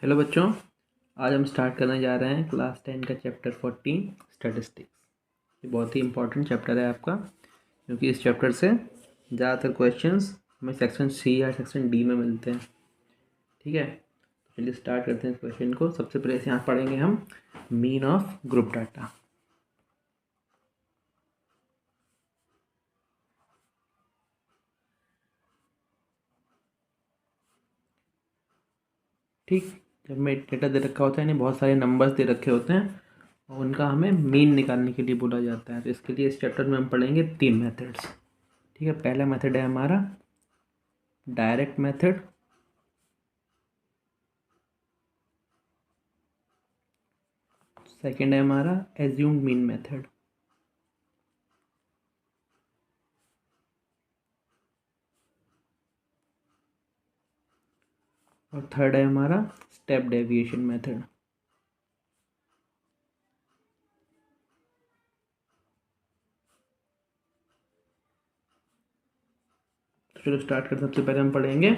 Hello बच्चों, आज हम स्टार्ट करने जा रहे हैं क्लास 10 का चैप्टर 14 स्टैटिस्टिक्स। ये बहुत ही इंपॉर्टेंट चैप्टर है आपका, क्योंकि इस चैप्टर से ज़्यादातर क्वेश्चंस हमें सेक्शन सी या सेक्शन डी में मिलते हैं। ठीक है, तो चलिए स्टार्ट करते हैं इस क्वेश्चन को। सबसे पहले यहाँ पढ़ेंगे हम मीन ऑफ ग्रुप डाटा। ठीक, जब में डेटा दे रखा होता है यानी बहुत सारे नंबर्स दे रखे होते हैं और उनका हमें मीन निकालने के लिए बोला जाता है। तो इसके लिए इस चैप्टर में हम पढ़ेंगे 3 मेथड्स। ठीक है, पहला मेथड है हमारा डायरेक्ट मेथड, सेकेंड है हमारा एज्यूम्ड मीन मेथड, और थर्ड है हमारा स्टेप डेविएशन मेथड। तो चलो स्टार्ट करते हैं। सबसे पहले हम पढ़ेंगे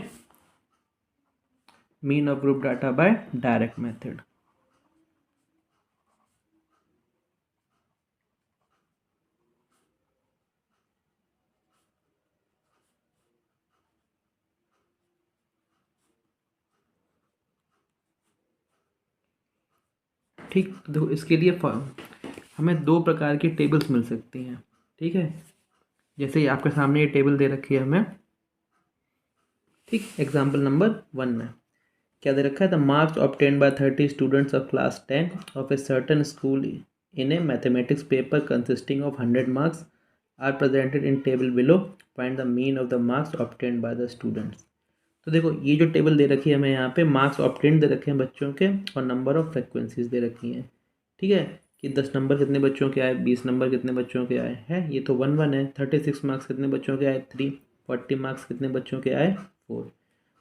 mean of group data by direct method. ठीक, देखो इसके लिए हमें दो प्रकार की टेबल्स मिल सकती हैं। ठीक है, जैसे ही आपके सामने ये टेबल दे रखी है हमें। ठीक, एग्जाम्पल नंबर 1 में क्या दे रखा है? The marks obtained by 30 students of class 10 of a certain school in a mathematics paper consisting of 100 marks are presented in table below. Find the mean of the marks obtained by the students. तो देखो ये जो table दे रखी है हमें, यहाँ पे marks obtained दे रखे हैं बच्चों के और नंबर ऑफ फ्रिक्वेंसीज दे रखी हैं। ठीक है, कि 10 नंबर कितने बच्चों के आए, 20 नंबर कितने बच्चों के आए हैं, ये तो 1 1 है। 36 मार्क्स कितने बच्चों के आए, 3। 40 मार्क्स कितने बच्चों के आए, 4।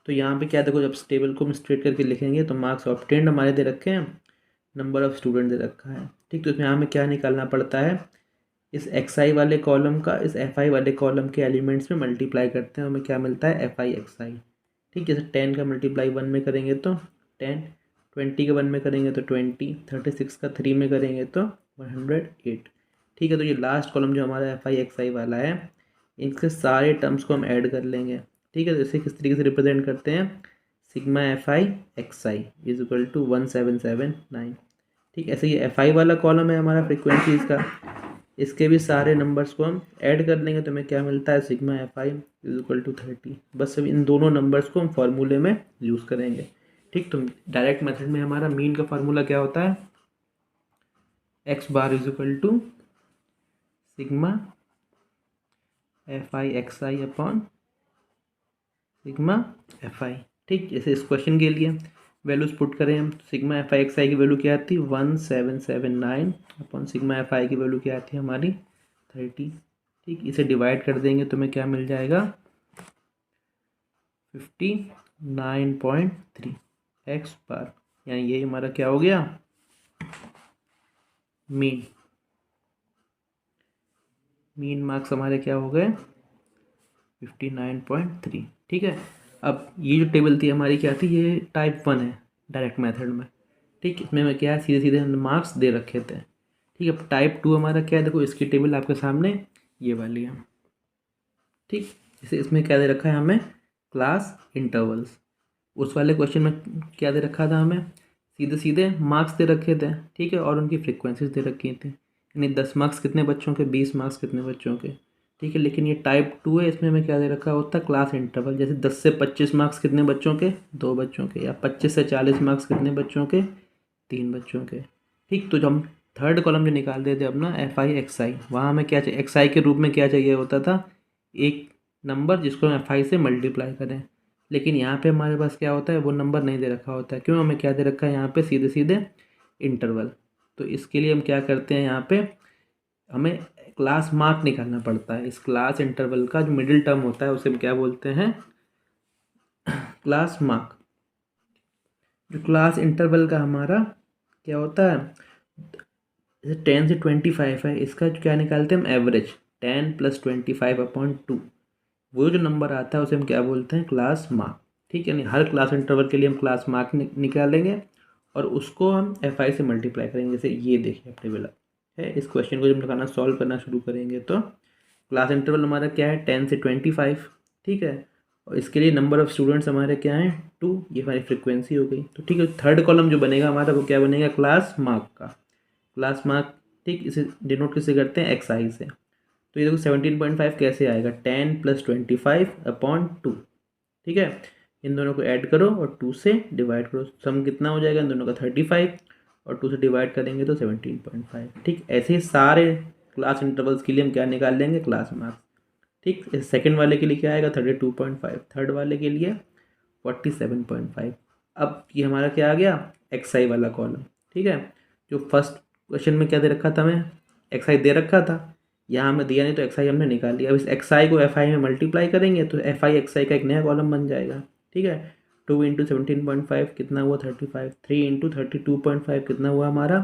तो यहाँ पे क्या देखो, जब इस टेबल को हम स्ट्रेट करके लिखेंगे तो मार्क्स ऑब्टेन्ड हमारे दे रखे हैं, नंबर ऑफ स्टूडेंट दे रखा है। ठीक, तो इसमें हमें क्या निकालना पड़ता है? इस एक्स आई वाले कॉलम का इस एफ आई वाले कॉलम के एलिमेंट्स में मल्टीप्लाई करते हैं, हमें क्या मिलता है? एफ आई एक्स आई। ठीक, जैसे 10 का मल्टीप्लाई 1 में करेंगे तो 10, 20 का 1 में करेंगे तो 20, 36 का 3 में करेंगे तो 108। ठीक है, तो ये लास्ट कॉलम जो हमारा एफ आई एक्स आई वाला है, इनके सारे टर्म्स को हम ऐड कर लेंगे। ठीक है, तो इसे किस तरीके से रिप्रेजेंट करते हैं? Sigma F I X I is equal to 1779। ठीक, ऐसे ये एफ आई वाला कॉलम है हमारा फ्रिक्वेंसीज का, इसके भी सारे नंबर्स को हम ऐड कर लेंगे तो हमें क्या मिलता है? Sigma F I is equal to 30। बस अब इन दोनों नंबर्स को हम फॉर्मूले में यूज़ करेंगे। ठीक, तो डायरेक्ट मेथड में हमारा मीन का फार्मूला क्या होता है? X bar is equal to sigma F I X I upon sigma F I. ठीक, जैसे इस क्वेश्चन के लिए वैल्यूज पुट करें हम, सिग्मा एफ आई एक्स आई की वैल्यू क्या आती है? 1779 अपॉन सिग्मा एफ आई की वैल्यू क्या आती है हमारी? 30। ठीक, इसे डिवाइड कर देंगे तो हमें क्या मिल जाएगा? 59.3 एक्स बार, यानी ये हमारा क्या हो गया? मीन। मीन मार्क्स हमारे क्या हो गए? 59.3। ठीक है, अब ये जो टेबल थी हमारी क्या थी? ये टाइप 1 है डायरेक्ट मेथड में। ठीक, इसमें मैं क्या है, सीधे सीधे मार्क्स दे रखे थे। ठीक है, अब टाइप 2 हमारा क्या है? देखो इसकी टेबल आपके सामने ये वाली है। ठीक, जैसे इसमें क्या दे रखा है हमें? Class intervals. उस वाले क्वेश्चन में क्या दे रखा था हमें? सीधे सीधे मार्क्स दे रखे थे। ठीक है, और उनकी फ्रिक्वेंसीज दे रखी थी, यानी 10 मार्क्स कितने बच्चों के, 20 मार्क्स कितने बच्चों के। ठीक है, लेकिन ये टाइप 2 है, इसमें हमें क्या दे रखा होता है? Class interval. जैसे 10 से 25 मार्क्स कितने बच्चों के, 2 बच्चों के, या 25 से 40 मार्क्स कितने बच्चों के, 3 बच्चों के। ठीक, तो जब हम थर्ड कॉलम जो निकालते थे अपना एफ आई एक्स आई, वहाँ हमें क्या चाहिए? एक्स आई के रूप में क्या चाहिए होता था? एक नंबर जिसको हम एफ आई से मल्टीप्लाई करें। लेकिन यहाँ पे हमारे पास क्या होता है? वो नंबर नहीं दे रखा होता है। क्यों? हमें क्या दे रखा है यहाँ पे? सीधे सीधे इंटरवल। तो इसके लिए हम क्या करते हैं, यहाँ पे हमें क्लास मार्क निकालना पड़ता है। इस क्लास इंटरवल का जो मिडिल टर्म होता है उसे हम क्या बोलते हैं? Class mark. जो क्लास इंटरवल का हमारा क्या होता है? जैसे 10 से 25 है, इसका क्या निकालते हैं हम? एवरेज। 10 + 25/2, वो जो नंबर आता है उसे हम क्या बोलते हैं? Class mark. ठीक है, यानी हर क्लास इंटरवल के लिए हम क्लास मार्क निकालेंगे और उसको हम FI से मल्टीप्लाई करेंगे। जैसे ये देखिए अब टेबल है, इस क्वेश्चन को जब लगाना सॉल्व करना शुरू करेंगे तो क्लास इंटरवल हमारा क्या है 10 से 25, ठीक है, और इसके लिए नंबर ऑफ़ स्टूडेंट्स हमारे क्या हैं 2, ये हमारी फ्रिक्वेंसी हो गई। तो ठीक है, थर्ड कॉलम जो बनेगा हमारा वो क्या बनेगा क्लास मार्क का, क्लास मार्क, ठीक, इसे डिनोट किससे करते हैं XI से। तो ये देखो 17.5 कैसे आएगा 10 + 25/2, ठीक है, इन दोनों को ऐड करो और 2 से डिवाइड करो, सम कितना हो जाएगा इन दोनों का 35 और 2 से डिवाइड करेंगे तो 17.5। ठीक, ऐसे ही सारे क्लास इंटरवल्स के लिए हम क्या निकाल लेंगे क्लास मार्क्स। ठीक, इस सेकंड वाले के लिए क्या आएगा 32.5, थर्ड वाले के लिए 47.5। अब ये हमारा क्या आ गया XI वाला कॉलम। ठीक है, जो फर्स्ट क्वेश्चन में क्या दे रखा था हमें XI दे रखा था, यहाँ हमें दिया नहीं तो XI हमने निकाल लिया। अब इस XI को FI में मल्टीप्लाई करेंगे तो FI XI का एक नया कॉलम बन जाएगा। ठीक है, 2 × 17.5 कितना हुआ 35, 3 × 32.5 कितना हुआ हमारा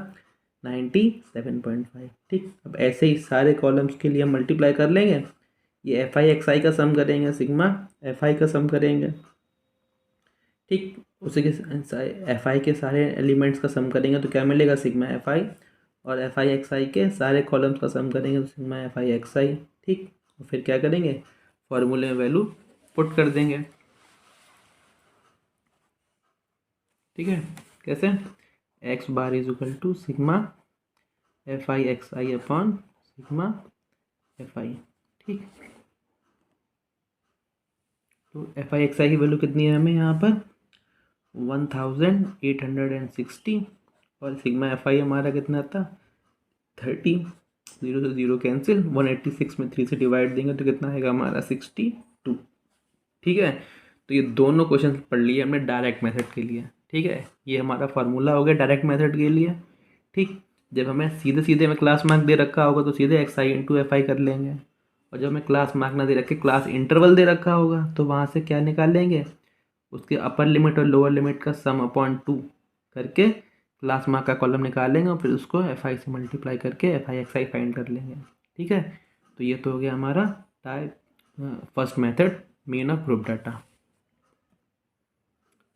97.5। ठीक, अब ऐसे ही सारे कॉलम्स के लिए हम मल्टीप्लाई कर लेंगे, ये FI XI का सम करेंगे, सिग्मा FI का सम करेंगे। ठीक, उसी के FI के सारे एलिमेंट्स का सम करेंगे तो क्या मिलेगा सिग्मा FI, और FI XI के सारे कॉलम्स का सम करेंगे तो सिग्मा FI XI। ठीक, और फिर क्या करेंगे फॉर्मूले में वैल्यू पुट कर देंगे। ठीक है, कैसे x bar is equal to sigma FI XI upon sigma FI। ठीक, तो FI XI की वैल्यू कितनी है हमें यहाँ पर 1860, और सिग्मा FI हमारा कितना था 30, 0 से 0 कैंसिल, 186 में 3 से डिवाइड देंगे तो कितना आएगा हमारा 62। ठीक है, तो ये दोनों क्वेश्चन पढ़ लिए हमने डायरेक्ट मेथड के लिए। ठीक है, ये हमारा फार्मूला हो गया डायरेक्ट मेथड के लिए। ठीक, जब हमें सीधे सीधे में क्लास मार्क दे रखा होगा तो सीधे XI × FI कर लेंगे, और जब हमें क्लास मार्क ना दे रखे क्लास इंटरवल दे रखा होगा तो वहाँ से क्या निकाल लेंगे उसके अपर लिमिट और लोअर लिमिट का सम अपॉन 2 करके क्लास मार्क का कॉलम निकाल लेंगे और फिर उसको FI से मल्टीप्लाई करके FI XI फाइंड कर लेंगे। ठीक है, तो ये तो हो गया हमारा first method mean of group data.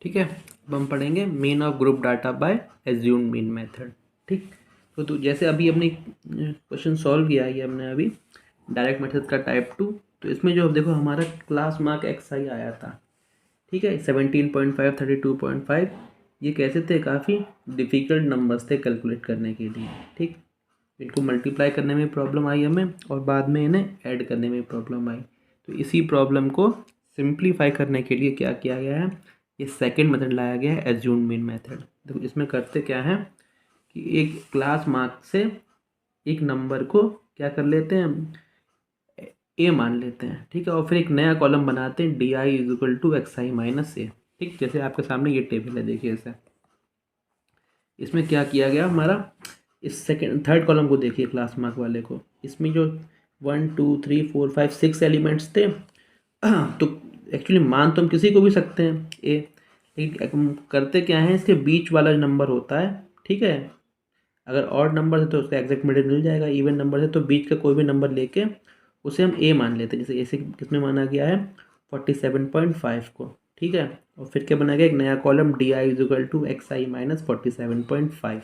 ठीक है, अब हम पढ़ेंगे mean of group data by assumed mean method. ठीक, तो जैसे अभी हमने क्वेश्चन सॉल्व किया है, ये हमने अभी डायरेक्ट मेथड का टाइप 2, तो इसमें जो देखो हमारा क्लास मार्क XI आया था। ठीक है, 17.5 32.5 ये कैसे थे काफ़ी डिफ़िकल्ट नंबर्स थे कैलकुलेट करने के लिए। ठीक, इनको मल्टीप्लाई करने में प्रॉब्लम आई हमें और बाद में इन्हें ऐड करने में प्रॉब्लम आई, तो इसी प्रॉब्लम को सिंप्लीफाई करने के लिए क्या किया गया है ये सेकंड मेथड लाया गया है एज्यूम्ड मीन मेथड। देखो इसमें करते क्या है कि एक क्लास मार्क से एक नंबर को क्या कर लेते हैं हम A मान लेते हैं। ठीक है, और फिर एक नया कॉलम बनाते हैं DI = XI - A। ठीक, जैसे आपके सामने ये टेबल है देखिए ऐसे, इसमें क्या किया गया हमारा इस थर्ड कॉलम को देखिए क्लास मार्क वाले को, इसमें जो 1 2 3 4 5 6 एलिमेंट्स थे तो एक्चुअली मान तो हम किसी को भी सकते हैं A, लेकिन करते क्या है इसके बीच वाला नंबर होता है। ठीक है, अगर ऑड नंबर है तो उसका एग्जैक्ट मिडिल मिल जाएगा, इवन नंबर है तो बीच का कोई भी नंबर लेके उसे हम A मान लेते हैं। जैसे ऐसे किसमें माना गया है 47.5 को। ठीक है, और फिर क्या बना गया एक नया कॉलम DI = XI - 47.5।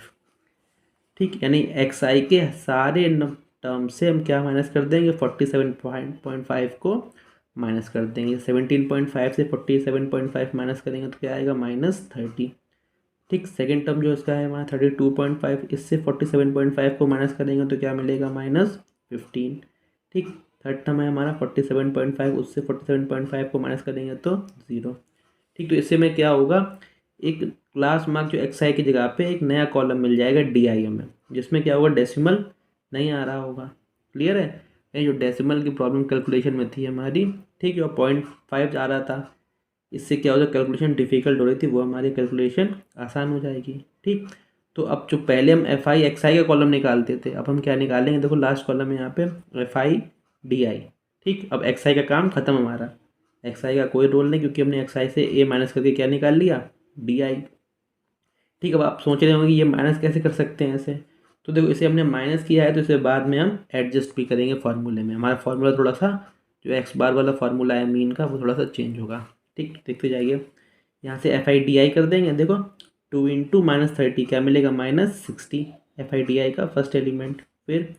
ठीक, यानी XI के सारे टर्म से हम क्या माइनस कर देंगे 47.5 को माइनस कर देंगे। 17.5 से 47.5 माइनस करेंगे तो क्या आएगा -30। ठीक, सेकेंड टर्म जो इसका है हमारा 32.5, इससे 47.5 को माइनस करेंगे तो क्या मिलेगा -15। ठीक, थर्ड टर्म है हमारा 47.5, उससे 47.5 को माइनस करेंगे तो 0। ठीक, तो इससे में क्या होगा एक क्लास मार्क जो XI की जगह पे एक नया कॉलम मिल जाएगा DI में, जिसमें क्या होगा डेसिमल नहीं आ रहा होगा। क्लियर है, ये जो डेसिमल की प्रॉब्लम कैलकुलेशन में थी हमारी, ठीक है, और 0.5 आ रहा था, इससे क्या होता है कैलकुलेशन डिफ़िकल्ट हो रही थी वो हमारी कैलकुलेशन आसान हो जाएगी। ठीक, तो अब जो पहले हम FI XI का कॉलम निकालते थे अब हम क्या निकालेंगे, देखो लास्ट कॉलम है यहाँ पे FI DI। ठीक, अब XI का काम ख़त्म हमारा, XI का कोई रोल नहीं क्योंकि हमने XI से A माइनस करके क्या निकाल लिया DI। ठीक, अब आप सोच रहे होंगे ये माइनस कैसे कर सकते हैं ऐसे, तो देखो इसे हमने माइनस किया है तो इसे बाद में हम एडजस्ट भी करेंगे फार्मूले में। हमारा फार्मूला थोड़ा सा जो X बार वाला फार्मूला है मीन का वो थोड़ा सा चेंज होगा। ठीक, देखते जाइए यहाँ से FIDI कर देंगे, देखो 2 इंटू -30 क्या मिलेगा -60 FIDI का फर्स्ट एलिमेंट। फिर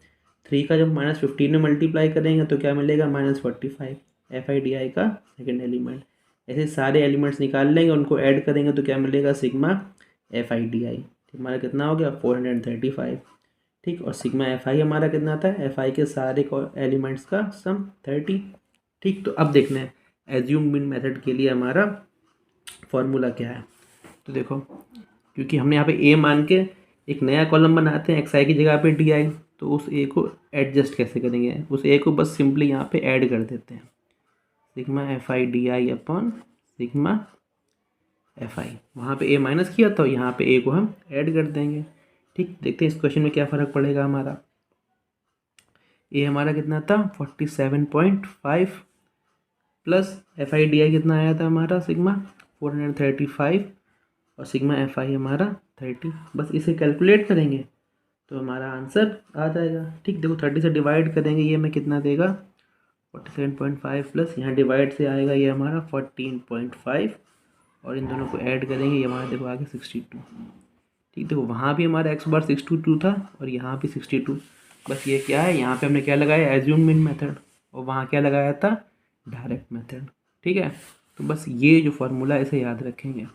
3 का जब -15 में मल्टीप्लाई करेंगे तो क्या मिलेगा -45 FIDI का सेकेंड एलिमेंट। ऐसे सारे एलिमेंट्स निकाल लेंगे, उनको ऐड करेंगे तो क्या मिलेगा सिग्मा FIDI। हमारा कितना हो गया 435। ठीक, और सिग्मा FI हमारा कितना था, FI के सारे एलिमेंट्स का सम 30। ठीक, तो अब देखना है एज्यूम मीन मेथड के लिए हमारा फॉर्मूला क्या है। तो देखो, क्योंकि हमने यहाँ पे ए मान के एक नया कॉलम बनाते हैं XI की जगह पे DI, तो उस ए को एडजस्ट कैसे करेंगे, उस ए को बस सिंपली यहाँ पे ऐड कर देते हैं, sigma FIDI upon sigma FI। वहाँ पे ए माइनस किया तो यहाँ पे ए को हम ऐड कर देंगे। ठीक, देखते हैं इस क्वेश्चन में क्या फ़र्क पड़ेगा हमारा। ए हमारा कितना था 47.5 प्लस FIDI कितना आया था हमारा सिग्मा 435 और सिग्मा FI हमारा 30। बस इसे कैलकुलेट करेंगे तो हमारा आंसर आ जाएगा। ठीक, देखो 30 से डिवाइड करेंगे, ये हमें कितना देगा 47.5 प्लस यहाँ डिवाइड से आएगा ये हमारा 14.5 और इन दोनों को ऐड करेंगे, ये हमारा देखो आगे 62। ठीक, देखो वहाँ भी हमारा x बार 62 था और यहाँ भी 62। बस ये क्या है, यहाँ पे हमने क्या लगाया एज्यूम मीन मेथड और वहाँ क्या लगाया था डायरेक्ट मेथड। ठीक है, तो बस ये जो फार्मूला इसे याद रखेंगे।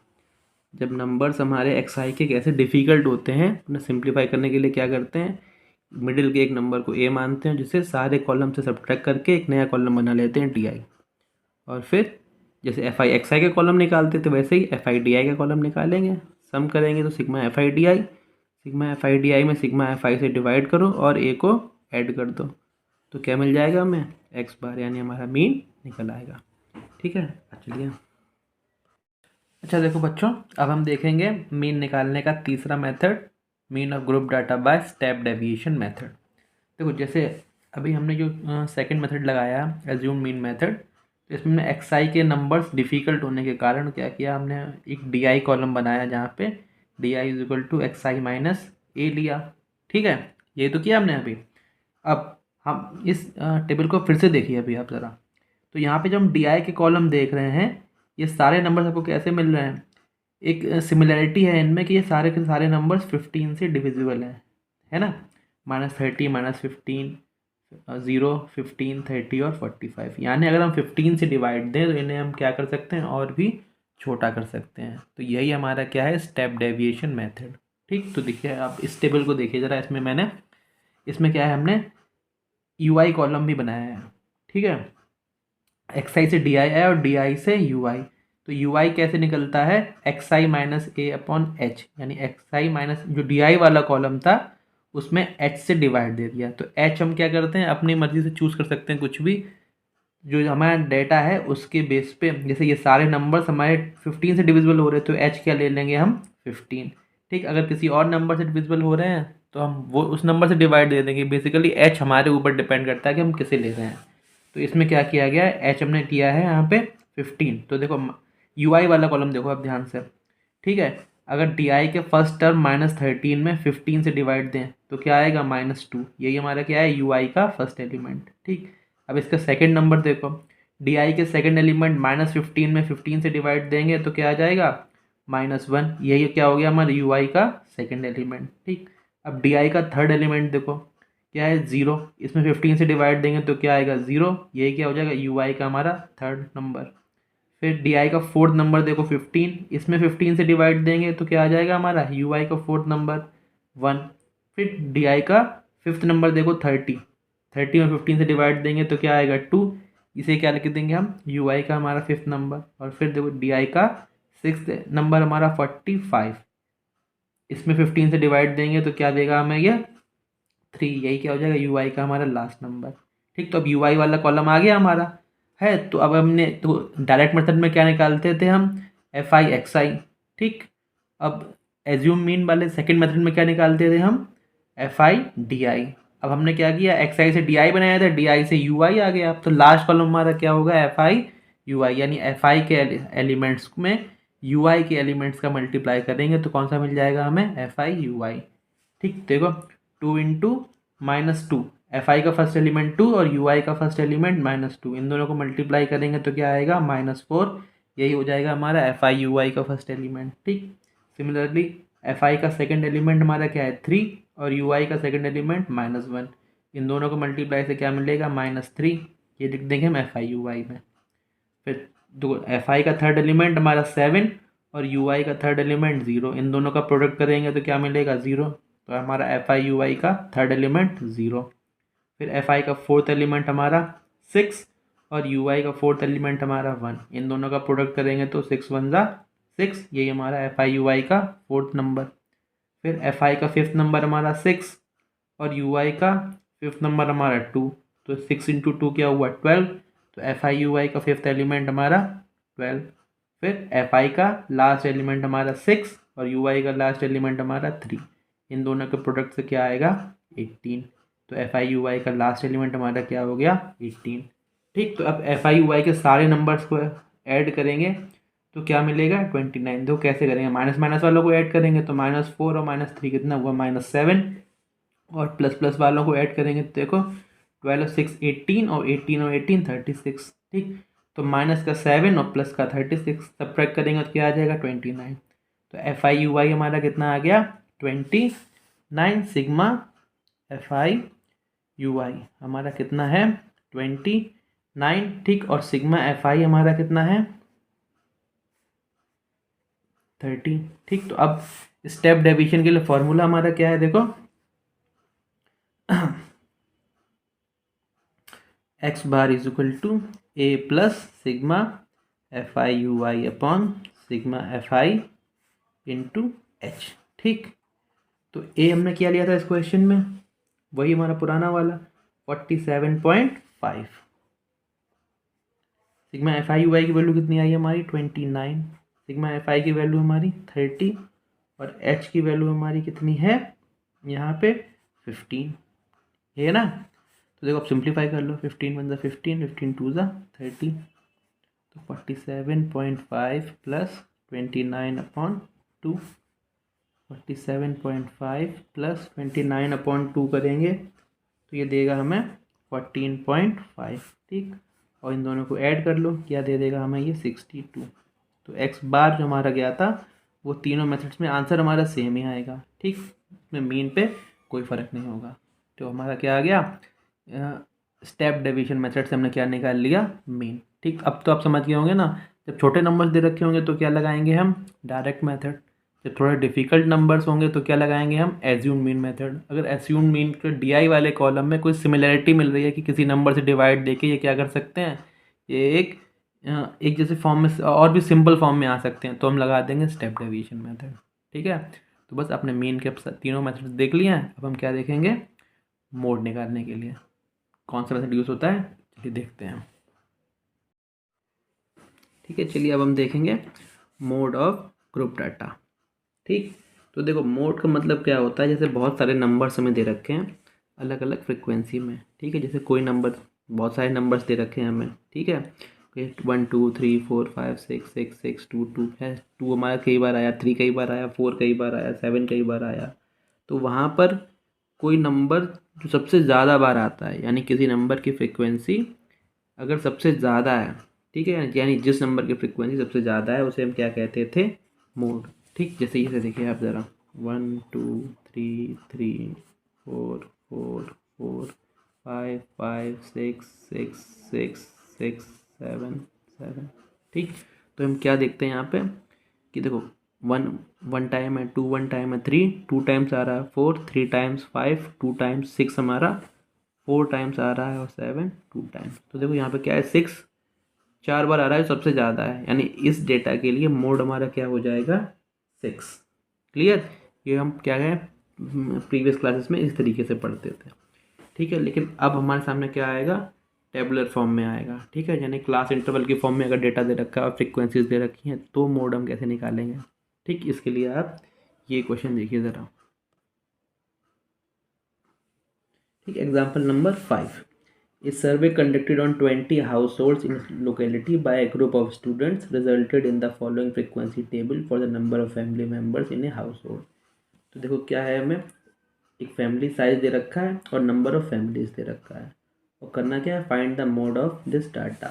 जब नंबर्स हमारे XI के कैसे डिफ़िकल्ट होते हैं, उन्हें सिंप्लीफाई करने के लिए क्या करते हैं, मिडिल के एक नंबर को A मानते हैं, जिसे सारे कॉलम से सब्ट्रैक्ट करके एक नया कॉलम बना लेते हैं DI। और फिर जैसे FI XI के कॉलम निकालते थे वैसे ही FIDI के कॉलम निकालेंगे, सम करेंगे तो सिग्मा FIDI में सिग्मा FI से डिवाइड करो और A को ऐड कर दो तो क्या मिल जाएगा हमें x बार, यानी हमारा मीन निकल आएगा। ठीक है, चलिए। अच्छा देखो बच्चों, अब हम देखेंगे मीन निकालने का तीसरा method, mean of group data by step deviation method. देखो जैसे अभी हमने जो सेकंड मेथड लगाया एज्यूम मीन मेथड, तो इसमें हमने XI के नंबर्स डिफ़िकल्ट होने के कारण क्या किया, हमने एक DI कॉलम बनाया जहाँ पे DI is equal to XI minus A लिया। ठीक है, ये तो किया हमने अभी। अब हम इस टेबल को फिर से देखिए अभी आप ज़रा, तो यहाँ पे जो हम DI के कॉलम देख रहे हैं, ये सारे नंबर्स आपको कैसे मिल रहे हैं, एक सिमिलैरिटी है इनमें कि ये सारे के सारे नंबर्स 15 से डिविजिबल हैं, है ना, -30 -15 0 15 30 और 45। यानी अगर हम 15 से डिवाइड दें तो इन्हें हम क्या कर सकते हैं और भी छोटा कर सकते हैं। तो यही हमारा क्या है स्टेप डेविएशन मेथड। ठीक, तो देखिए आप इस टेबल को देखिए ज़रा, इसमें क्या है, हमने UI कॉलम भी बनाया है। ठीक है, XI से DI है और DI से UI, तो UI कैसे निकलता है XI minus A upon H, यानी XI माइनस जो DI वाला कॉलम था उसमें H से डिवाइड दे दिया, तो H हम क्या करते हैं अपनी मर्ज़ी से चूज़ कर सकते हैं, कुछ भी जो हमारा डेटा है उसके बेस पे। जैसे ये सारे नंबर्स हमारे 15 से डिविजिबल हो रहे हैं तो H क्या ले लेंगे हम 15। ठीक, अगर किसी और नंबर से डिविजिबल हो रहे हैं तो हम वो उस नंबर से डिवाइड दे देंगे। बेसिकली H हमारे ऊपर डिपेंड करता है कि हम किसे ले रहे हैं। तो इसमें क्या किया गया है, H हमने किया है यहाँ पे 15। तो देखो UI वाला कॉलम देखो आप ध्यान से। ठीक है, अगर DI के फर्स्ट टर्म -13 में 15 से डिवाइड दें तो क्या आएगा -2, यही हमारा क्या है UI का फर्स्ट एलिमेंट। ठीक, अब इसका सेकंड नंबर देखो, DI के सेकंड एलिमेंट -15 में 15 से डिवाइड देंगे तो क्या आ जाएगा -1, यही क्या हो गया हमारा UI का सेकंड एलिमेंट। ठीक, अब DI का थर्ड एलिमेंट देखो क्या है 0, इसमें 15 से डिवाइड देंगे तो क्या आएगा 0, यही क्या हो जाएगा UI का हमारा थर्ड नंबर। फिर DI का फोर्थ नंबर देखो 15, इसमें 15 से डिवाइड देंगे तो क्या आ जाएगा हमारा UI का फोर्थ नंबर 1। फिर DI का फिफ्थ नंबर देखो 30 में 15 से डिवाइड देंगे तो क्या आएगा 2, इसे क्या लिख देंगे हम UI का हमारा फिफ्थ नंबर। और फिर देखो DI का सिक्स्थ नंबर हमारा 45, इसमें 15 से डिवाइड देंगे तो क्या देगा हमें ये 3, यही क्या हो जाएगा UI का हमारा लास्ट नंबर। ठीक, तो अब UI वाला कॉलम आ गया हमारा है। तो अब हमने तो डायरेक्ट मेथड में क्या निकालते थे हम FI XI। ठीक, अब एज्यूम मीन वाले सेकंड मेथड में क्या निकालते थे हम FI DI। अब हमने क्या किया XI से DI बनाया था, DI से UI आ गया। अब तो लास्ट कॉलम हमारा क्या होगा FI UI, यानी FI के एलिमेंट्स में UI के एलिमेंट्स का मल्टीप्लाई करेंगे तो कौन सा मिल जाएगा हमें FI UI। ठीक, देखो 2 इंटू -2, FI का फर्स्ट एलिमेंट 2 और UI का फर्स्ट एलिमेंट -2, इन दोनों को मल्टीप्लाई करेंगे तो क्या आएगा -4, यही हो जाएगा हमारा FI/UI का फर्स्ट एलिमेंट। ठीक, सिमिलरली FI का सेकंड एलिमेंट हमारा क्या है 3 और UI का सेकंड एलिमेंट -1। इन दोनों को मल्टीप्लाई से क्या मिलेगा -3। ये लिख देंगे हम FI/UI में। फिर दो FI का थर्ड एलिमेंट हमारा 7 और UI का थर्ड एलिमेंट 0। इन दोनों का प्रोडक्ट करेंगे तो क्या मिलेगा 0। तो हमारा FI/UI का थर्ड एलिमेंट 0। फिर FI का फोर्थ एलिमेंट हमारा 6 और UI का फोर्थ एलिमेंट हमारा 1। इन दोनों का प्रोडक्ट करेंगे तो 6 1 ज़ा 6। यही हमारा FI/UI का फोर्थ नंबर। फिर FI का फिफ्थ नंबर हमारा 6 और UI का फिफ्थ नंबर हमारा 2। तो 6 × 2 क्या हुआ 12। तो FI/UI का फिफ्थ एलिमेंट हमारा 12। फिर FI का लास्ट एलिमेंट हमारा 6 और UI का लास्ट एलिमेंट हमारा 3। इन दोनों के प्रोडक्ट से क्या आएगा 18। तो FI/UI का लास्ट एलिमेंट हमारा क्या हो गया 18। ठीक, तो अब FI/UI के सारे नंबर्स को ऐड करेंगे तो क्या मिलेगा 29। देखो कैसे करेंगे, माइनस माइनस वालों को ऐड करेंगे तो -4 और -3 कितना हुआ -7 और प्लस प्लस वालों को ऐड करेंगे तो देखो 12 6 18 और 18 और 18 36। ठीक, तो माइनस का 7 और प्लस का 36 सब्ट्रैक्ट करेंगे तो क्या आ जाएगा 29। तो FI/UI हमारा कितना आ गया 29 सिग्मा FI/UI हमारा कितना है 29। ठीक, और सिग्मा FI हमारा कितना है 30। ठीक, तो अब स्टेप डेविएशन के लिए फॉर्मूला हमारा क्या है देखो x bar is equal to a plus sigma FI/UI upon sigma FI into h। ठीक, तो a हमने क्या लिया था इस क्वेश्चन में, वही हमारा पुराना वाला 47.5। सिग्मा FI/UI की वैल्यू कितनी आई हमारी 29। सिग्मा FI की वैल्यू हमारी 30 और h की वैल्यू हमारी कितनी है यहाँ पे 15। ये है ना, तो देखो आप सिंप्लीफाई कर लो 15 1 15 15 2 30। तो 47.5 प्लस 29/2 47.5 प्लस 29/2 करेंगे तो ये देगा हमें 14.5। ठीक, और इन दोनों को ऐड कर लो क्या दे देगा हमें ये 62। तो x बार जो हमारा गया था वो तीनों मेथड्स में आंसर हमारा सेम ही आएगा। ठीक, इसमें मीन पे कोई फ़र्क नहीं होगा। तो हमारा क्या आ गया स्टेप डेविएशन मेथड से हमने क्या निकाल लिया मीन। ठीक, अब तो आप समझ गए होंगे ना, जब छोटे नंबर्स दे रखे होंगे तो क्या लगाएंगे हम डायरेक्ट मेथड, जब थोड़े डिफिकल्ट नंबर्स होंगे तो क्या लगाएंगे हम एज्यूम मीन मेथड। अगर एज्यूम मीन के DI वाले कॉलम में कोई सिमिलरिटी मिल रही है कि किसी नंबर से डिवाइड देके ये क्या कर सकते हैं, ये एक जैसे फॉर्म में और भी सिंपल फॉर्म में आ सकते हैं, तो हम लगा देंगे स्टेप डेविएशन मेथड। ठीक है, तो बस आपने मीन के तीनों मेथड देख लिए हैं। अब हम क्या देखेंगे मोड निकालने के लिए कौन सा मेथड यूज़ होता है, चलिए देखते हैं। ठीक है, चलिए अब हम देखेंगे मोड ऑफ ग्रुप डाटा। ठीक, तो देखो मोड का मतलब क्या होता है, जैसे बहुत सारे नंबर्स हमें दे रखे हैं अलग अलग फ्रिक्वेंसी में। ठीक है, जैसे कोई नंबर बहुत सारे नंबर्स दे रखे हैं हमें। ठीक है, 1 2 3 4 5 6 6 6 2 2 है। 2 हमारा कई बार आया, 3 कई बार आया, 4 कई बार आया, 7 कई बार आया। तो वहाँ पर कोई नंबर जो सबसे ज़्यादा बार आता है, यानी किसी नंबर की फ्रिक्वेंसी अगर सबसे ज़्यादा है, ठीक है, यानी जिस नंबर की फ्रिक्वेंसी सबसे ज़्यादा है उसे हम क्या कहते थे मोड। ठीक, जैसे इसे देखिए आप ज़रा 1 2 3 3 4 4 4 5 5 6 6 6 6 7 7। ठीक, तो हम क्या देखते हैं यहाँ पे कि देखो 1 टाइम है, 2 1 टाइम है, 3 2 टाइम्स आ रहा है, 4 3 टाइम्स, 5 2 टाइम्स, 6 हमारा 4 टाइम्स आ रहा है और 7 2 टाइम्स। तो देखो यहाँ पे क्या है 6 4 बार आ रहा है, सबसे ज़्यादा है, यानी इस डेटा के लिए मोड हमारा क्या हो जाएगा 6। क्लियर, ये हम क्या है प्रीवियस क्लासेस में इस तरीके से पढ़ते थे। ठीक है, लेकिन अब हमारे सामने क्या आएगा टेबुलर फॉर्म में आएगा। ठीक है, यानी क्लास इंटरवल की फॉर्म में अगर डेटा दे रखा है और फ्रिक्वेंसीज दे रखी हैं तो मोड हम कैसे निकालेंगे। ठीक, इसके लिए आप ये क्वेश्चन देखिए ज़रा। ठीक, example number 5। A survey conducted on 20 households in a locality by a group of students resulted in the following frequency table for the number of family members in a household। तो देखो क्या है, हमें एक family size दे रखा है और number of families दे रखा है और करना क्या है find the mode of this data.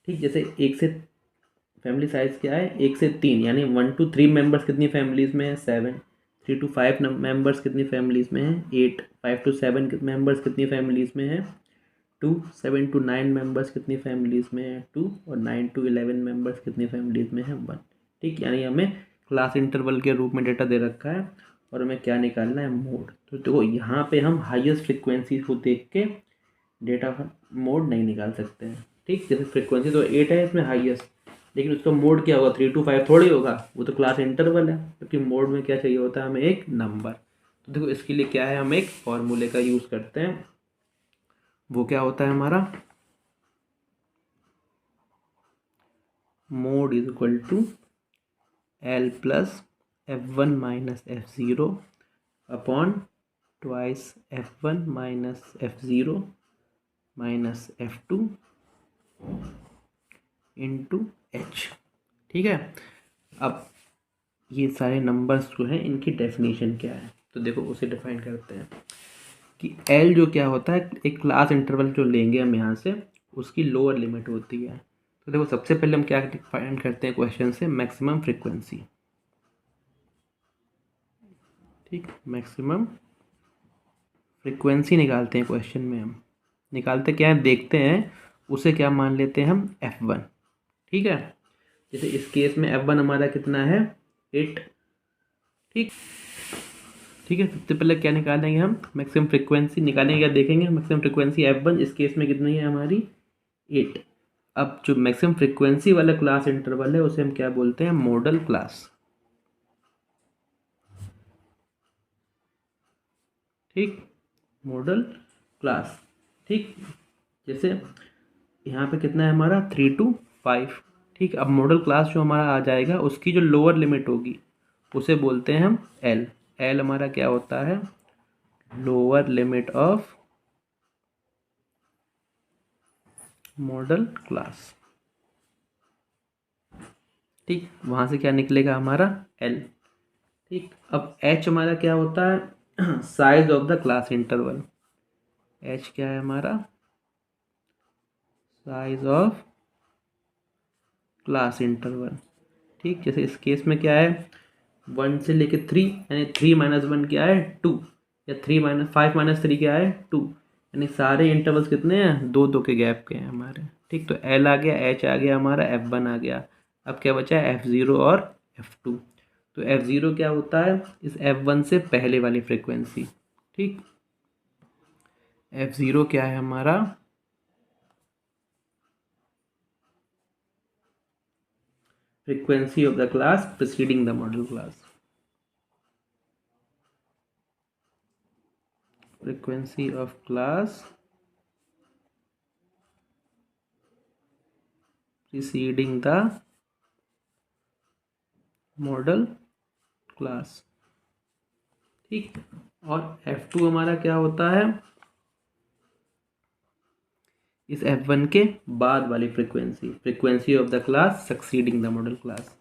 ठीक, जैसे 1 से फैमिली साइज़ क्या है, 1 से 3 यानी 1 to 3 मेंबर्स कितनी फैमिलीज़ में है, 7। 3 to 5 मेंबर्स कितनी फैमिलीज़ में है, 8। 5 to 7 मेंबर्स कितनी फैमिलीज़ में है, 2। 7 to 9 मेंबर्स कितनी फैमिलीज़ में है, 2। और 9 to 11 मेंबर्स कितनी फैमिलीज़ में है, 1। ठीक, यानी हमें क्लास इंटरवल के रूप में डेटा दे रखा है और हमें क्या निकालना है, मोड। तो देखो यहाँ पे हम हाईएस्ट फ्रिक्वेंसी को देख के डेटा मोड नहीं निकाल सकते हैं। ठीक, जैसे फ्रिक्वेंसी तो 8 है इसमें हाईएस्ट, लेकिन उसका मोड क्या होगा, 3 to 5 थोड़ी होगा, वो तो क्लास इंटरवल है, क्योंकि मोड में क्या चाहिए होता है हमें, एक नंबर। तो देखो इसके लिए क्या है, हम एक फॉर्मूले का यूज़ करते हैं। वो क्या होता है हमारा, mode is equal to L plus F1 minus F0 upon twice F1 minus F0 minus F2 into H। ठीक है, अब ये सारे नंबर्स जो हैं इनकी डेफिनेशन क्या है, तो देखो उसे डिफाइन करते हैं कि L जो क्या होता है, एक क्लास इंटरवल जो लेंगे हम यहाँ से, उसकी लोअर लिमिट होती है। तो देखो सबसे पहले हम क्या डिफाइन करते हैं क्वेश्चन से, मैक्सिमम फ्रीक्वेंसी। ठीक, मैक्सिमम फ्रीक्वेंसी निकालते हैं क्वेश्चन में, हम निकालते क्या है, देखते हैं उसे क्या मान लेते हैं हम, F1। ठीक है, जैसे इस केस में F1 हमारा कितना है, 8। ठीक, ठीक है, सबसे पहले क्या निकालेंगे हम, मैक्सिमम फ्रीक्वेंसी निकालेंगे, क्या देखेंगे, मैक्सिमम फ्रीक्वेंसी F1 इस केस में कितनी है हमारी, 8। अब जो मैक्सिमम फ्रीक्वेंसी वाला क्लास इंटरवल है उसे हम क्या बोलते हैं, मॉडल क्लास। ठीक, मॉडल क्लास। ठीक, जैसे यहाँ पे कितना है हमारा, 3 to 5। ठीक, अब मॉडल क्लास जो हमारा आ जाएगा उसकी जो लोअर लिमिट होगी उसे बोलते हैं हम L। L हमारा क्या होता है, lower limit of model class. ठीक, वहाँ से क्या निकलेगा हमारा, L। ठीक, अब H हमारा क्या होता है, size of the class interval. H क्या है हमारा, साइज ऑफ क्लास इंटरवल। ठीक, जैसे इस केस में क्या है, 1 से लेके 3 यानी 3 माइनस 1 क्या है, 2। या 3 माइनस 5 माइनस 3 क्या है, 2। यानी सारे इंटरवल्स कितने हैं, 2 2 के गैप के हैं हमारे। ठीक, तो L आ गया, H आ गया हमारा, F1 आ गया। अब क्या बचा है, F0 और F2। तो F0 क्या होता है, इस F1 से पहले वाली फ्रिक्वेंसी। ठीक, F0 क्या है हमारा, frequency of the class preceding the model class। frequency of class preceding the model class। ठीक, और F2 हमारा क्या होता है, इस F1 के बाद वाली frequency, frequency of the class succeeding the model class.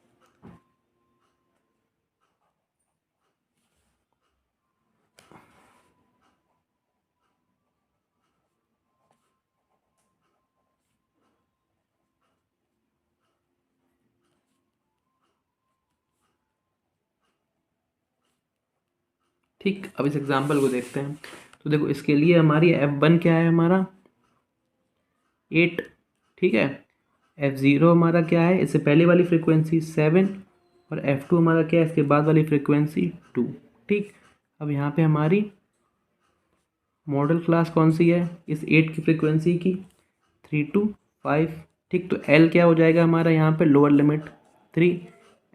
ठीक, अब इस एग्जांपल को देखते हैं। तो देखो इसके लिए हमारी F1 क्या है हमारा, 8। ठीक है, F0 हमारा क्या है, इससे पहले वाली फ्रीक्वेंसी 7। और F2 हमारा क्या है, इसके बाद वाली फ्रीक्वेंसी 2। ठीक, अब यहाँ पे हमारी मॉडल क्लास कौन सी है, इस 8 की फ्रीक्वेंसी की, 3 to 5। ठीक, तो L क्या हो जाएगा हमारा यहाँ पे, लोअर लिमिट 3।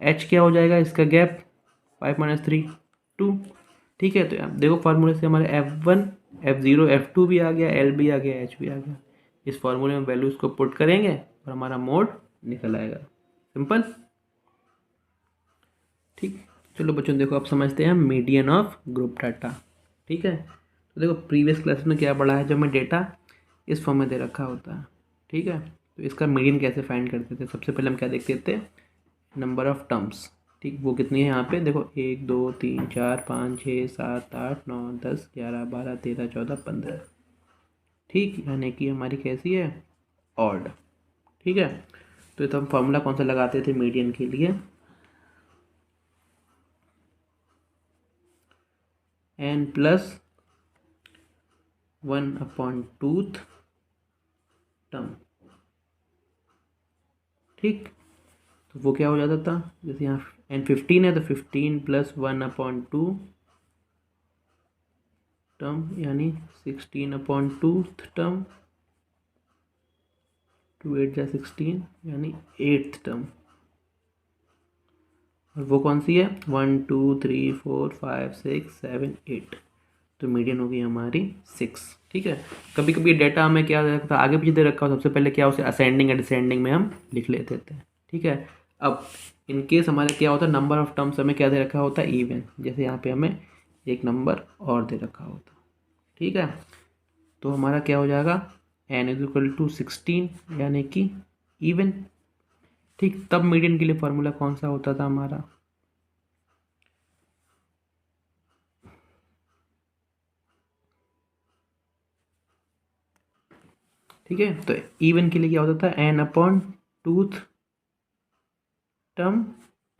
H क्या हो जाएगा, इसका गैप 5 माइनस 3 2। ठीक है, तो अब देखो फार्मूले से हमारे F1 F0 F2 भी आ गया, L भी आ गया, H भी आ गया। इस फार्मूले में वैल्यूज़ को पुट करेंगे और हमारा मोड निकल आएगा, सिंपल। ठीक, चलो बच्चों देखो अब समझते हैं मीडियन ऑफ ग्रुप डाटा। ठीक है, तो देखो प्रीवियस क्लास में क्या पढ़ा है, जब हमें डेटा इस फॉर्म में दे रखा होता है। ठीक है, तो इसका मीडियन कैसे फाइंड करते थे, सबसे पहले हम क्या देखते थे, नंबर ऑफ टर्म्स। ठीक, वो कितनी है यहाँ पे देखो, 1 2 3 4 5 6 7 8 9 10 11 12 13 14 15। ठीक, यानी कि हमारी कैसी है, ऑड। ठीक है, तो हम फार्मूला कौन सा लगाते थे मीडियन के लिए, n प्लस 1/2th टर्म। ठीक, तो वो क्या हो जाता था, जैसे यहाँ n 15 है तो 15 प्लस 1/2 टर्म यानी 16/2th टर्म, 2 8 जा 16 यानी 8th टर्म। और वो कौन सी है, 1 2 3 4 5 6 7 8, तो मीडियन होगी हमारी 6। ठीक है, कभी कभी डेटा हमें क्या दे रखा था, आगे पीछे दे रखा हो, सबसे पहले क्या उसे असेंडिंग या डिसेंडिंग में हम लिख लेते थे। ठीक है, अब इन केस हमारे क्या होता है, नंबर ऑफ टर्म्स हमें क्या दे रखा होता है, इवन, जैसे यहाँ पे हमें एक नंबर और दे रखा होता। ठीक है, तो हमारा क्या हो जाएगा, n = 16 यानी कि इवन। ठीक, तब मीडियन के लिए फॉर्मूला कौन सा होता था हमारा, ठीक है, तो इवन के लिए क्या होता था, n/2th term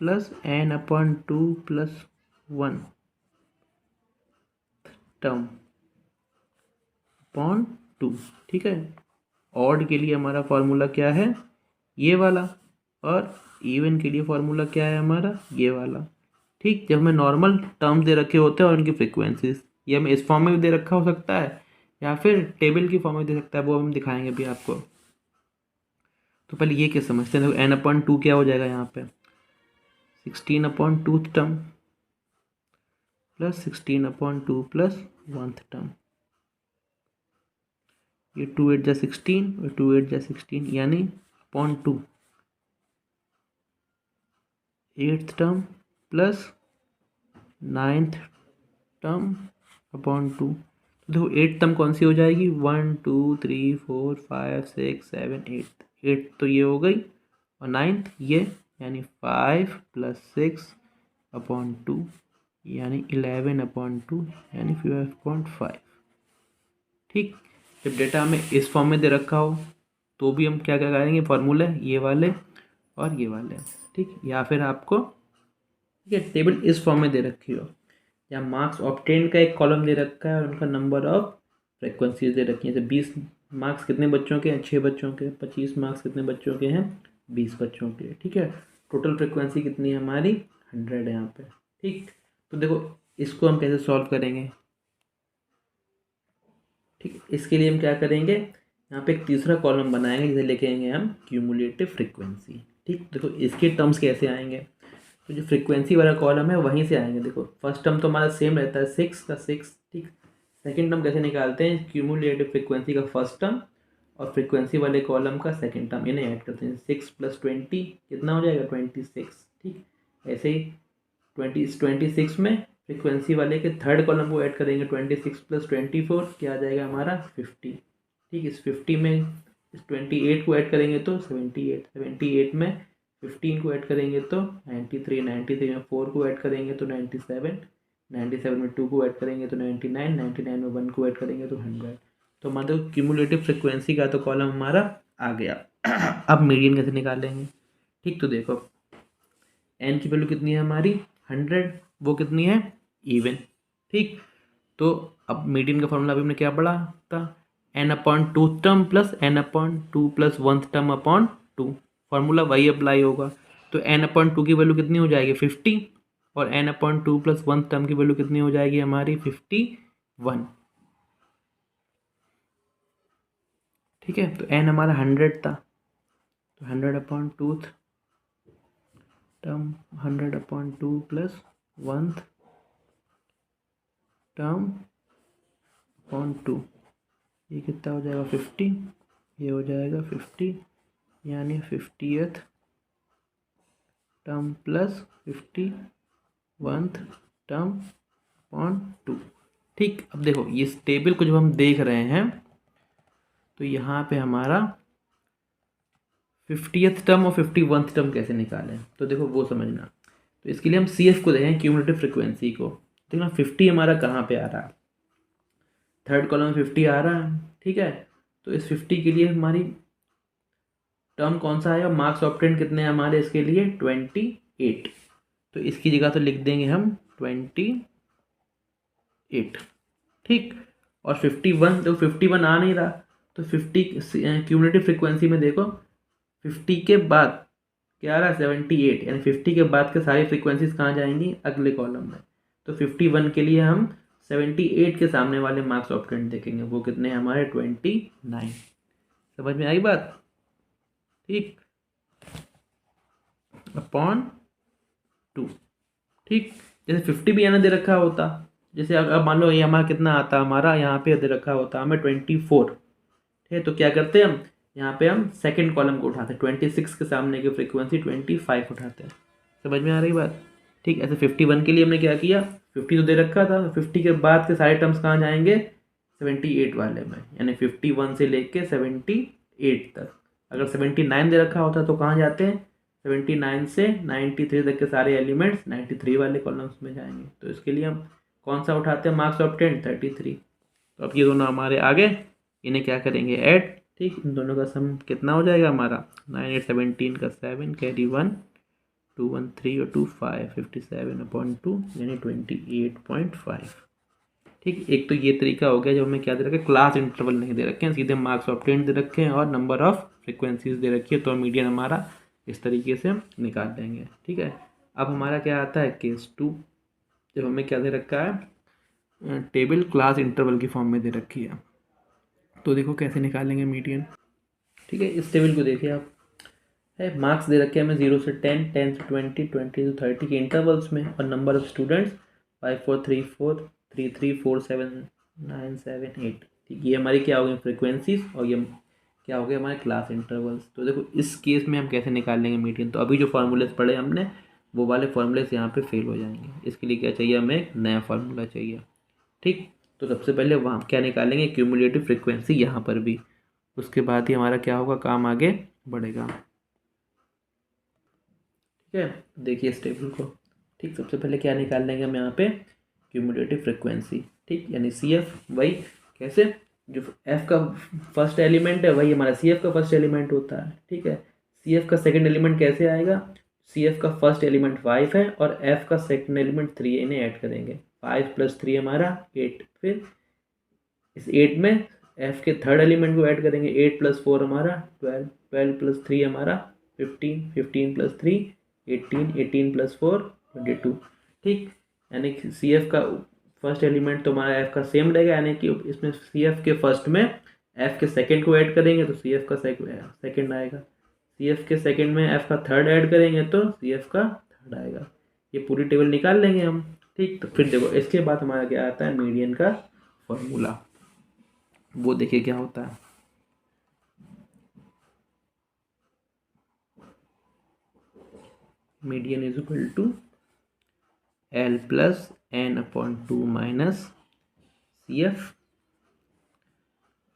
plus n/2 plus 1 term upon 2। ठीक है, ऑड के लिए हमारा फॉर्मूला क्या है, ये वाला, और इवन के लिए फॉर्मूला क्या है हमारा, ये वाला। ठीक, जब हमें नॉर्मल टर्म दे रखे होते हैं और उनकी फ्रिक्वेंसीज, ये हमें इस फॉर्म में भी दे रखा हो सकता है या फिर टेबल की फॉर्म में दे सकता है, वो हम दिखाएंगे भी आपको। तो पहले ये क्या समझते हैं, देखो n/2 क्या हो जाएगा यहाँ पे, 16/2th term plus 16/2 plus 1th term, ये 2 8 जा 16 और 2 8 जा 16 यानी upon 2, 8th term plus 9th term upon 2। तो देखो 8th टर्म कौन सी हो जाएगी, 1 2 3 4 5 6 7 8, 8 तो ये हो गई, और 9th ये, यानी 5 प्लस 6/2 यानी 11/2 यानी 12.5। ठीक, जब डेटा हमें इस फॉर्म में दे रखा हो तो भी हम क्या क्या करेंगे, फॉर्मूले ये वाले और ये वाले। ठीक, या फिर आपको, ठीक है, टेबल इस फॉर्म में दे रखी हो, या मार्क्स ऑब्टेन का एक कॉलम दे रखा है और उनका नंबर ऑफ फ्रिक्वेंसीज दे रखी है, जैसे 20 मार्क्स कितने बच्चों के हैं, 6 बच्चों के, 25 मार्क्स कितने बच्चों के हैं, 20 बच्चों के। ठीक है, टोटल फ्रिक्वेंसी कितनी है हमारी, 100 है यहाँ पे। ठीक, तो देखो इसको हम कैसे सॉल्व करेंगे। ठीक, इसके लिए हम क्या करेंगे, यहाँ पे एक तीसरा कॉलम बनाएंगे जिसे लिखेंगे हम क्यूमुलेटिव फ्रिक्वेंसी। ठीक, देखो इसके टर्म्स कैसे आएंगे, तो जो फ्रिक्वेंसी वाला कॉलम है वहीं से आएंगे। देखो फर्स्ट टर्म तो हमारा सेम रहता है 6 का 6। ठीक, सेकंड टर्म कैसे निकालते हैं, क्यूमुलेटिव फ्रिक्वेंसी का फर्स्ट टर्म और फ्रिक्वेंसी वाले कॉलम का सेकंड टर्म, इन्हें ऐड करते हैं, 6 + 20 कितना हो जाएगा, 26। ठीक, ऐसे ही 26 में फ्रिक्वेंसी वाले के थर्ड कॉलम को ऐड करेंगे, 26 + 24 क्या आ जाएगा हमारा, 50। ठीक, इस 50 में इस 28 को ऐड करेंगे तो 78, 78 में 15 को ऐड करेंगे तो 93, 93 में 4 को ऐड करेंगे तो 97, 97 में 2 को ऐड करेंगे तो 99, 99 में 1 को ऐड करेंगे तो 100। तो हमारे क्यूमुलेटिव फ्रिक्वेंसी का तो कॉलम हमारा आ गया। अब मीडियन कैसे निकालेंगे। ठीक, तो देखो n की वैल्यू कितनी है हमारी, 100, वो कितनी है, इवन। ठीक, तो अब मीडियन का फॉर्मूला अभी हमने क्या पढ़ा था, n/2 term plus n/2 plus 1th term upon 2, formula वही अप्लाई होगा। तो n/2 की वैल्यू कितनी हो जाएगी, 50, और n/2 प्लस 1th टर्म की वैल्यू कितनी हो जाएगी हमारी, 51। ठीक है, तो n हमारा 100 था, तो 100/2 term 100/2 plus 1th term upon 2, ये कितना हो जाएगा, 50, ये हो जाएगा 50 यानी 50th term plus 51th term upon 2। ठीक, अब देखो इस टेबल को जब हम देख रहे हैं तो यहाँ पे हमारा 50th टर्म और 51th टर्म कैसे निकालें, तो देखो वो समझना। तो इसके लिए हम CF को देखें, क्यूमुलेटिव फ्रिक्वेंसी को। देखना 50 हमारा कहाँ पे आ रहा है, थर्ड कॉलम में 50 आ रहा है। ठीक है, तो इस 50 के लिए हमारी टर्म कौन सा है, मार्क्स ऑब्टेन कितने हैं हमारे इसके लिए 28, तो इसकी जगह तो लिख देंगे हम 28, ठीक। और 51, तो 51 आ नहीं रहा, तो 50 क्यूमुलेटिव फ्रिक्वेंसी में देखो 50 के बाद क्या आ रहा है 78, यानी 50 के बाद के सारी फ्रिक्वेंसीज कहाँ जाएंगी, अगले कॉलम में। तो 51 के लिए हम 78 के सामने वाले मार्क्स ऑब्टेन देखेंगे, वो कितने हैं हमारे 29। समझ में आई बात, ठीक, अपॉन 2, ठीक। जैसे 50 भी यहाँ दे रखा होता, जैसे अब मान लो ये हमारा कितना आता, हमारा यहाँ पे दे रखा होता हमें 24, ठीक है। तो क्या करते हैं हम, यहाँ पे हम सेकंड कॉलम को उठाते हैं, 26 के सामने की फ्रीक्वेंसी 25 उठाते हैं। समझ में आ रही बात, ठीक। ऐसे 51 के लिए हमने क्या किया, 50 तो दे रखा था, 50 के बाद के सारे टर्म्स कहाँ जाएंगे 78 वाले में, यानी 51 से लेके 78 तक। अगर 79 दे रखा होता तो कहाँ जाते हैं, 79 से 93 तक के सारे एलिमेंट्स 93 वाले कॉलम्स में जाएंगे। तो इसके लिए हम कौन सा उठाते हैं मार्क्स ऑफ 10, 33। तो अब ये दोनों हमारे आगे, इन्हें क्या करेंगे ऐड, ठीक। इन दोनों का सम कितना हो जाएगा हमारा 9 8 17 का 7 कैरी 1 2 1 3 और 2 5 57/2 यानी 28.5, ठीक। एक तो ये तरीका हो गया, जब हमें क्या दे रखे, क्लास इंटरवल नहीं दे रखे हैं, सीधे मार्क्स ऑफ 10 दे रखे हैं और नंबर ऑफ फ्रिक्वेंसीज दे रखी है, तो मीडियन हमारा इस तरीके से हम निकाल देंगे, ठीक है। अब हमारा क्या आता है केस 2, जब हमें क्या दे रखा है, टेबल क्लास इंटरवल की फॉर्म में दे रखी है। तो देखो कैसे निकालेंगे मीडियन, ठीक है। इस टेबल को देखिए आप, है मार्क्स दे रखे हैं हमें 0 से 10, 10 से 20, 20 से 30 के इंटरवल्स में, और नंबर ऑफ स्टूडेंट्स 5 4 3 4 3 3 4 7 9 7 8, ठीक। ये हमारी क्या हो गई फ्रिक्वेंसीज, और ये क्या हो गया हमारे क्लास इंटरवल्स। तो देखो इस केस में हम कैसे निकालेंगे मीडियन, तो अभी जो फार्मूलेस पढ़े हमने वो वाले फार्मूलेस यहाँ पे फेल हो जाएंगे। इसके लिए क्या चाहिए, हमें एक नया फार्मूला चाहिए, ठीक। तो सबसे पहले वहाँ क्या निकालेंगे, क्यूमुलेटिव फ्रिक्वेंसी यहाँ पर भी, उसके बाद ही हमारा क्या होगा, काम आगे बढ़ेगा, ठीक है। देखिए इस टेबल को, ठीक। सबसे पहले क्या निकाल लेंगे हम यहाँ पे, क्यूमुलेटिव फ्रिक्वेंसी, ठीक, यानी सी एफ, वही कैसे, जो एफ का फर्स्ट एलिमेंट है वही हमारा सी एफ का फर्स्ट एलिमेंट होता है, ठीक है। सी एफ का सेकंड एलिमेंट कैसे आएगा, सी एफ का फर्स्ट एलिमेंट 5 है और एफ का सेकंड एलिमेंट 3 है, इन्हें ऐड करेंगे, 5 + 3 हमारा 8, फिर इस 8 में एफ के थर्ड एलिमेंट को ऐड करेंगे, 8 + 4 हमारा 12, 12 + 3 हमारा 15, 15 + 3 18, 18 + 4 22, ठीक। यानी कि सी एफ का फर्स्ट एलिमेंट तो हमारा एफ का सेम रहेगा, यानी कि इसमें सी एफ के फर्स्ट में एफ के सेकंड को ऐड करेंगे तो सी एफ का सेकंड आएगा, सी एफ के सेकंड में एफ का थर्ड ऐड करेंगे तो सी एफ का थर्ड आएगा। ये पूरी टेबल निकाल लेंगे हम, ठीक। तो फिर देखो इसके बाद हमारा क्या आता है, मीडियन का फॉर्मूला, वो देखिए क्या होता है। Median is equal to L + n/2 minus C F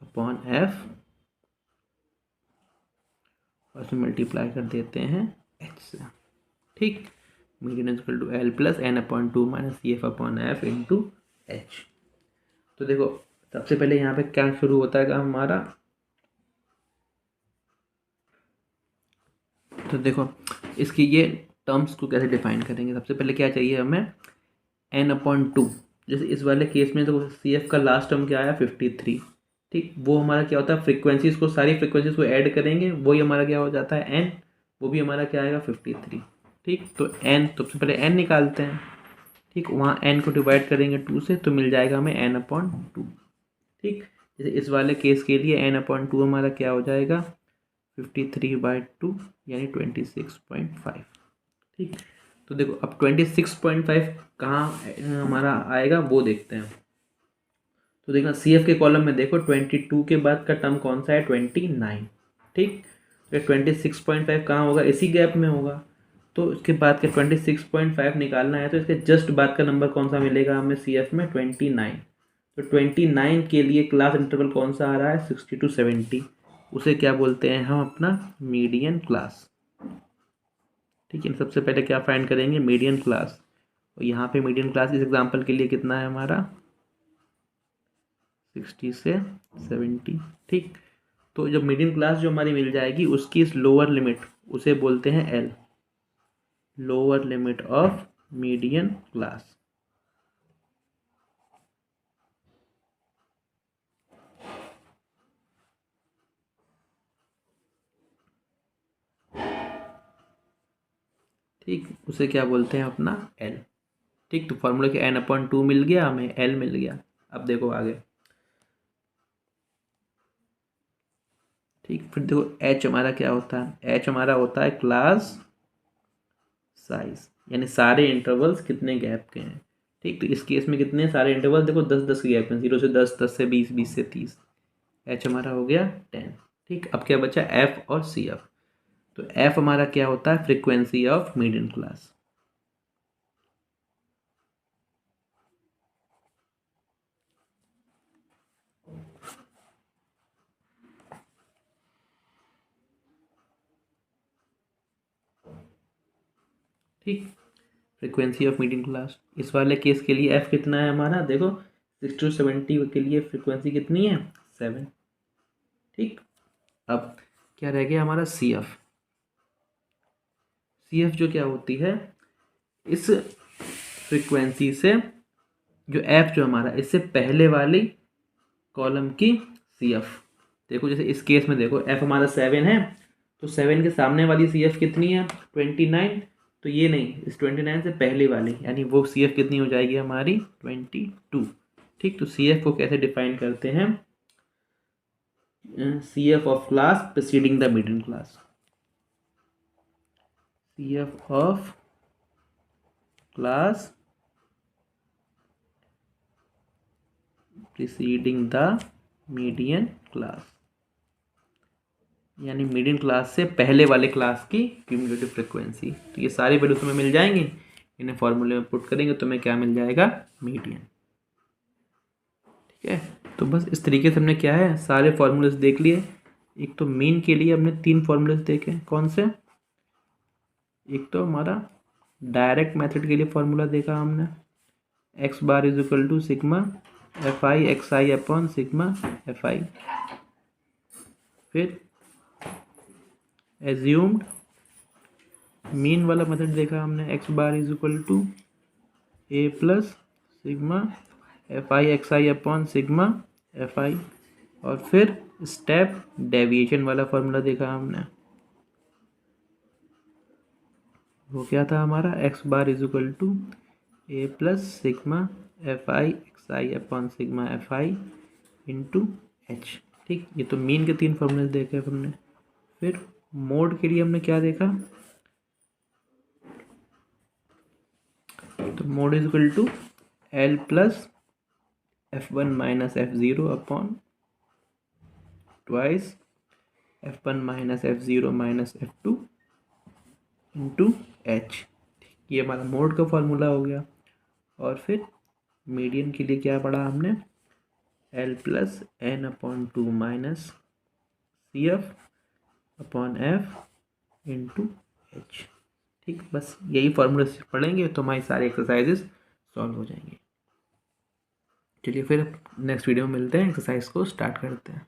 upon F, और से मल्टीप्लाई कर देते हैं h से, ठीक। Median is equal to L + n/2 minus C F upon F into H. तो देखो सबसे पहले यहाँ पे क्या शुरू होता है हमारा, तो देखो इसकी ये टर्म्स को कैसे डिफाइन करेंगे। सबसे पहले क्या चाहिए हमें, n/2, जैसे इस वाले केस में तो सी एफ का लास्ट टर्म क्या आया 53, ठीक। वो हमारा क्या होता है, फ्रिक्वेंसीज को, सारी फ्रिक्वेंसीज को ऐड करेंगे, वही हमारा क्या हो जाता है n, वो भी हमारा क्या आएगा 53, ठीक। तो n, तो सबसे पहले n निकालते हैं, ठीक। वहाँ n को डिवाइड करेंगे 2 से तो मिल जाएगा हमें n/2, ठीक। जैसे इस वाले केस के लिए n/2 हमारा क्या हो जाएगा 53/2 यानी 26.5, ठीक। तो देखो अब 26.5 कहाँ हमारा आएगा वो देखते हैं। तो देखना सी एफ के कॉलम में देखो 22 के बाद का टर्म कौन सा है 29, ठीक। तो 26.5 कहाँ होगा, इसी गैप में होगा। तो इसके बाद का 26.5 निकालना है, तो इसके जस्ट बाद का नंबर कौन सा मिलेगा हमें सी एफ में 29। तो 29 के लिए क्लास इंटरवल कौन सा आ रहा है 60 to 70, उसे क्या बोलते हैं हम अपना मीडियन क्लास, ठीक है। सबसे पहले क्या फाइंड करेंगे मीडियन क्लास, और यहाँ पे मीडियन क्लास इस एग्जांपल के लिए कितना है हमारा 60 से 70, ठीक। तो जब मीडियन क्लास जो हमारी मिल जाएगी उसकी इस लोअर लिमिट उसे बोलते हैं L, lower limit of median class. ठीक, उसे क्या बोलते हैं अपना एल। ठीक, तो फॉर्मूला के n/2 मिल गया, हमें एल मिल गया। अब देखो आगे। ठीक, फिर देखो एच हमारा क्या होता है, एच हमारा होता है क्लास साइज, यानी सारे इंटरवल्स कितने गैप के हैं। ठीक, तो इस केस में कितने सारे इंटरवल, देखो 10-10 के गैप हैं, 0 से 10, 10 से 20, 20 से 30। एच हमारा हो गया 10। ठीक, अब क्या बचा एफ और सी एफ। तो एफ हमारा क्या होता है, फ्रीक्वेंसी ऑफ मीडियन क्लास। ठीक, फ्रीक्वेंसी ऑफ मीडियन क्लास। इस वाले केस के लिए एफ कितना है हमारा, देखो 60 to 70 के लिए फ्रीक्वेंसी कितनी है, 7। ठीक, अब क्या रह गया हमारा सी एफ। सी एफ जो क्या होती है, इस फ्रीक्वेंसी से जो एफ जो हमारा इससे पहले वाली कॉलम की सी एफ। देखो जैसे इस केस में देखो एफ हमारा 7 है, तो 7 के सामने वाली सी एफ कितनी है, 29। तो ये नहीं, इस 29 से पहले वाली यानी वो सी एफ कितनी हो जाएगी हमारी, 22। ठीक, तो सी एफ को कैसे डिफाइन करते हैं, C F of class preceding the median class. C F of class preceding the median class, यानी मीडियन क्लास से पहले वाले क्लास की क्यूमुलेटिव फ्रीक्वेंसी। तो ये सारे वैल्यू तुम्हें मिल जाएंगे, इन्हें फॉर्मूले में पुट करेंगे तो तुम्हें क्या मिल जाएगा, मीडियन। ठीक है, तो बस इस तरीके से हमने क्या है सारे फॉर्मूलेस देख लिए। एक तो मीन के लिए हमने 3 फॉर्मूलेस देखे, कौन से, एक तो हमारा डायरेक्ट मेथड के लिए फॉर्मूला देखा हमने, X bar is equal to sigma F I X I upon sigma F I. फिर एज्यूम्ड मीन वाला मेथड देखा हमने, X bar is equal to A plus sigma F I X I upon sigma F I. और फिर step deviation वाला formula देखा हमने, वो क्या था हमारा, X bar is equal to A plus sigma F I X I upon sigma F I into H. ठीक, ये तो मीन के 3 फॉर्मूले देखे हमने। फिर मोड के लिए हमने क्या देखा, तो mode is equal to L plus f1 minus f0 upon twice f1 minus f0 minus f2 into H. ये हमारा मोड का फॉर्मूला हो गया। और फिर मीडियन के लिए क्या पढ़ा हमने, L plus N upon 2 minus C F upon F into H. ठीक, बस यही फॉर्मूले पढ़ेंगे तो हमारी सारे एक्सरसाइजेस सॉल्व हो जाएंगे। चलिए फिर नेक्स्ट वीडियो में मिलते हैं, एक्सरसाइज को स्टार्ट करते हैं।